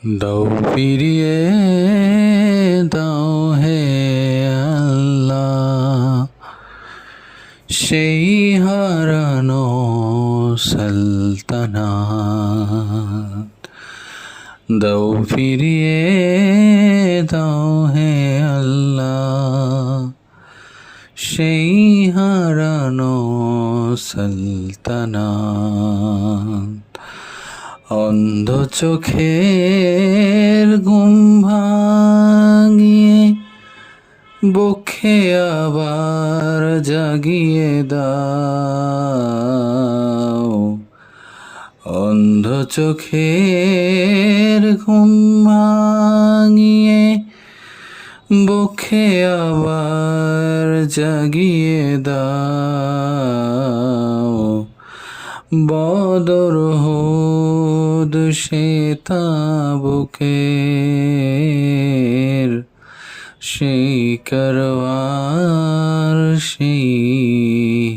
দাও ফিরিয়ে দাও হে আল্লাহ, সেই হারানো সালতানাত। দাও ফিরিয়ে দাও হে আল্লাহ, সেই হারানো সালতানাত। অন্ধ চোখের ঘুম ভাঙিয়ে বক্ষে আবার জাগিয়ে দাও। অন্ধ চোখের ঘুম ভাঙিয়ে বক্ষে আবার জাগিয়ে দাও। বদর হুদ সে তাবুকের সেই করওয়ার সেই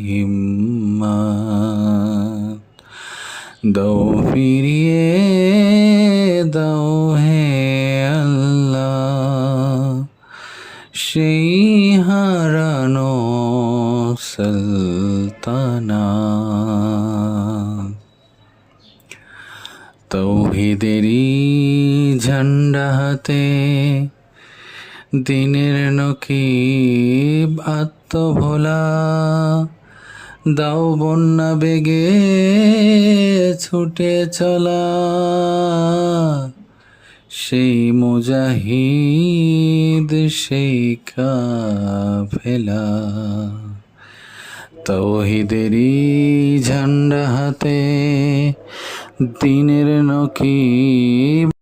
হিম্মত। দাও ফিরিয়ে দাও হে আল্লাহ, সেই হারানো সালতানাত। তৌহিদেরই ঝান্ডা হাতে দিনের নকিব আত্মভোলা। দাও বন্যা বেগে ছুটে চলা সেই মুজাহিদ সেই কাফেলা। তৌহিদেরই ঝান্ডা হাতে দিনের নকিব